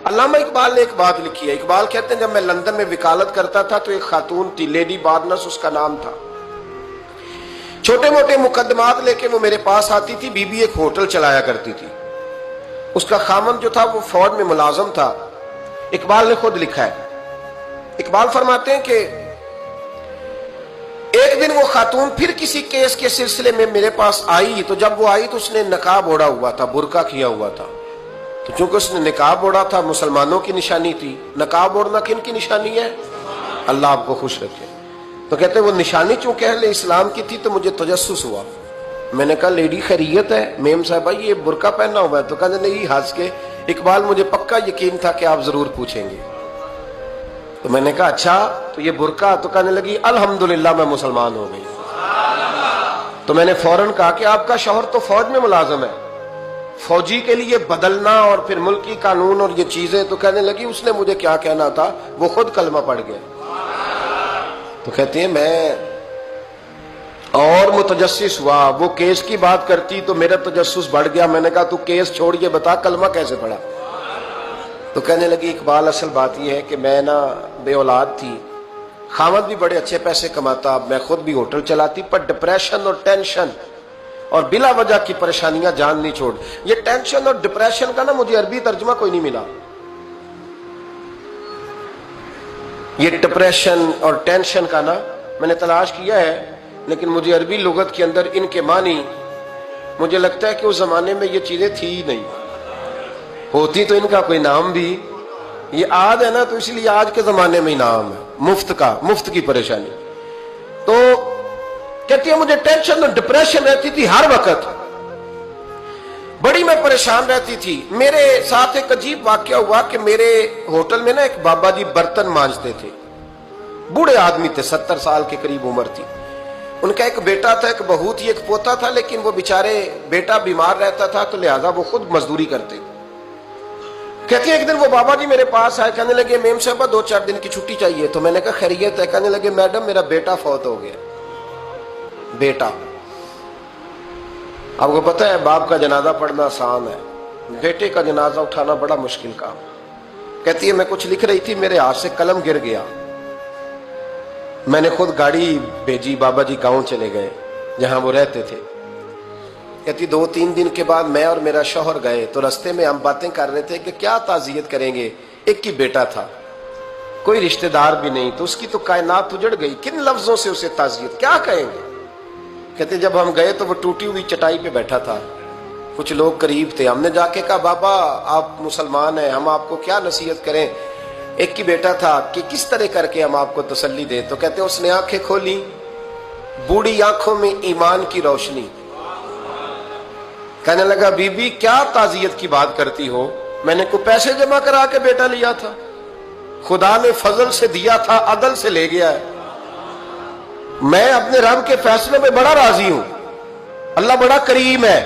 علامہ اقبال نے ایک بات لکھی ہے. اقبال کہتے ہیں جب میں لندن میں وکالت کرتا تھا تو ایک خاتون تھی, لیڈی بارنس اس کا نام تھا. چھوٹے موٹے مقدمات لے کے وہ میرے پاس آتی تھی. بی بی ایک ہوٹل چلایا کرتی تھی. اس کا خامند جو تھا وہ فوج میں ملازم تھا. اقبال نے خود لکھا ہے, اقبال فرماتے ہیں کہ ایک دن وہ خاتون پھر کسی کیس کے سلسلے میں میرے پاس آئی. تو جب وہ آئی تو اس نے نقاب اوڑھا ہوا تھا, برقع کیا ہوا تھا. تو چونکہ اس نے نقاب اوڑھا تھا, مسلمانوں کی نشانی تھی. نقاب اوڑھنا کن کی نشانی ہے؟ اللہ آپ کو خوش رکھے. تو کہتے ہیں وہ نشانی چونکہ اہل اسلام کی تھی تو مجھے تجسس ہوا. میں نے کہا لیڈی خیریت ہے؟ میم صاحبہ یہ برقع پہنا ہوا ہے. تو کہتے نہیں, ہنس کے, اقبال مجھے پکا یقین تھا کہ آپ ضرور پوچھیں گے. تو میں نے کہا اچھا تو یہ برقع؟ تو کہنے لگی الحمدللہ میں مسلمان ہو گئی. تو میں نے فوراً کہا کہ آپ کا شوہر تو فوج میں ملازم ہے, فوجی کے لیے بدلنا اور پھر ملکی قانون اور یہ چیزیں. تو کہنے لگی اس نے مجھے کیا کہنا تھا, وہ خود کلمہ پڑھ گیا. تو کہتے ہیں میں اور متجسس ہوا. وہ کیس کی بات کرتی تو میرا تجسس بڑھ گیا. میں نے کہا تو کیس چھوڑ کے بتا کلمہ کیسے پڑھا. تو کہنے لگی اقبال اصل بات یہ ہے کہ میں نا بے اولاد تھی, خامد بھی بڑے اچھے پیسے کماتا, میں خود بھی ہوٹل چلاتی, پر ڈپریشن اور ٹینشن اور بلا وجہ کی پریشانیاں جان نہیں چھوڑ. یہ ٹینشن اور ڈپریشن کا نا مجھے عربی ترجمہ کوئی نہیں ملا. یہ ڈپریشن اور ٹینشن کا نا میں نے تلاش کیا ہے, لیکن مجھے عربی لغت کے اندر ان کے معنی مجھے لگتا ہے کہ اس زمانے میں یہ چیزیں تھی ہی نہیں. ہوتی تو ان کا کوئی نام بھی, یہ آج ہے نا تو اس لیے آج کے زمانے میں ہی نام ہے مفت کا, مفت کی پریشانی. تو کہتی ہے مجھے ٹینشن اور ڈپریشن رہتی تھی ہر وقت, بڑی میں پریشان رہتی تھی. میرے ساتھ ایک عجیب واقعہ ہوا کہ میرے ہوٹل میں نا ایک بابا جی برتن مانجتے تھے, بوڑھے آدمی تھے, 70 سال کے قریب عمر تھی. ان کا ایک بیٹا تھا, ایک بہو تھی, ایک پوتا تھا, لیکن وہ بیچارے بیٹا بیمار رہتا تھا تو لہذا وہ خود مزدوری کرتے. کہتی ہے ایک دن وہ بابا جی میرے پاس آئے, کہنے لگے میم صاحبہ 2-4 دن کی چھٹی چاہیے. تو میں نے کہا خیریت ہے؟ کہنے لگے میڈم میرا بیٹا فوت ہو گیا. بیٹا, آپ کو پتہ ہے باپ کا جنازہ پڑھنا آسان ہے, بیٹے کا جنازہ اٹھانا بڑا مشکل کام. کہتی ہے میں کچھ لکھ رہی تھی, میرے ہاتھ سے قلم گر گیا. میں نے خود گاڑی بھیجی, بابا جی گاؤں چلے گئے جہاں وہ رہتے تھے. کہتی 2-3 دن کے بعد میں اور میرا شوہر گئے تو رستے میں ہم باتیں کر رہے تھے کہ کیا تعزیت کریں گے. ایک ہی بیٹا تھا, کوئی رشتہ دار بھی نہیں, تو اس کی تو کائنات اجڑ گئی, کن لفظوں سے اسے تعزیت کیا کہیں گے. کہتے جب ہم گئے تو وہ ٹوٹی ہوئی چٹائی پہ بیٹھا تھا, کچھ لوگ قریب تھے. ہم نے جا کے کہا بابا آپ مسلمان ہیں, ہم آپ کو کیا نصیحت کریں, ایک ہی بیٹا تھا, کہ کس طرح کر کے ہم آپ کو تسلی دیں. تو کہتے اس نے آنکھیں کھولی, بوڑھی آنکھوں میں ایمان کی روشنی. کہنے لگا بی بی کیا تعزیت کی بات کرتی ہو, میں نے کوئی پیسے جمع کرا کے بیٹا لیا تھا, خدا نے فضل سے دیا تھا, عدل سے لے گیا ہے. میں اپنے رب کے فیصلے میں بڑا راضی ہوں, اللہ بڑا کریم ہے,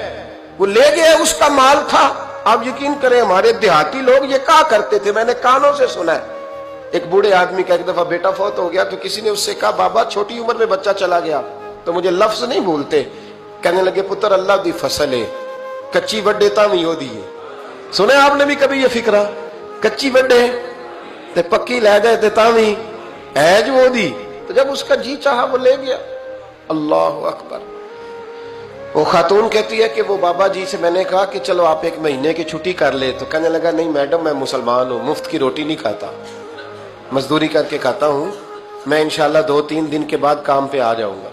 وہ لے گیا, اس کا مال تھا. آپ یقین کریں ہمارے دیہاتی لوگ یہ کہا کرتے تھے, میں نے کانوں سے سنا ہے. ایک بوڑھے آدمی کا ایک دفعہ بیٹا فوت ہو گیا تو کسی نے اس سے کہا بابا چھوٹی عمر میں بچہ چلا گیا, تو مجھے لفظ نہیں بھولتے. کہنے لگے پتر اللہ دی فصل ہے, کچی وڈے تاوی ہو دی ہے. سنے آپ نے بھی کبھی یہ فکرہ, کچی وڈے تے پکی لے گئے تے تاوی ہے جو ہو دی. تو جب اس کا جی چاہا وہ لے گیا. اللہ اکبر. وہ خاتون کہتی ہے کہ وہ بابا جی سے میں نے کہا کہ چلو آپ 1 مہینے کی چھٹی کر لے. تو کہنے لگا نہیں میڈم میں مسلمان ہوں, مفت کی روٹی نہیں کھاتا, مزدوری کر کے کھاتا ہوں, میں انشاءاللہ 2-3 دن کے بعد کام پہ آ جاؤں گا.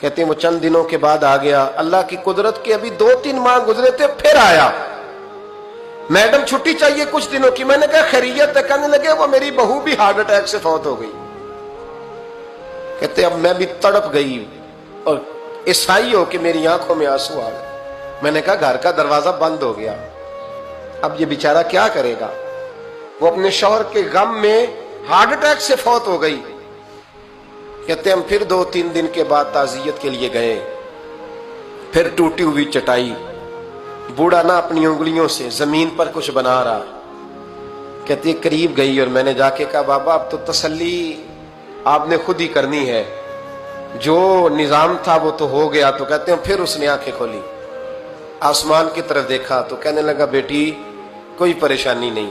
کہتے ہیں وہ چند دنوں کے بعد آ گیا. اللہ کی قدرت کے ابھی 2-3 ماہ گزرے تھے پھر آیا. میڈم چھٹی چاہیے کچھ دنوں کی. میں نے کہا خیریت ہے؟ کہنے لگے وہ میری بہو بھی ہارٹ اٹیک سے فوت ہو گئی. کہتے اب میں بھی تڑپ گئی اور عیسائی ہو کہ میری آنکھوں میں آنسو آ گئے. میں نے کہا گھر کا دروازہ بند ہو گیا, اب یہ بیچارہ کیا کرے گا. وہ اپنے شوہر کے غم میں ہارٹ اٹیک سے فوت ہو گئی. کہتے ہم پھر 2-3 دن کے بعد تعزیت کے لیے گئے, پھر ٹوٹی ہوئی چٹائی, بوڑھا نہ اپنی انگلیوں سے زمین پر کچھ بنا رہا. کہتی قریب گئی اور میں نے جا کے کہا بابا اب تو تسلی آپ نے خود ہی کرنی ہے, جو نظام تھا وہ تو ہو گیا. تو کہتے ہیں پھر اس نے آنکھیں کھولی, آسمان کی طرف دیکھا تو کہنے لگا بیٹی کوئی پریشانی نہیں,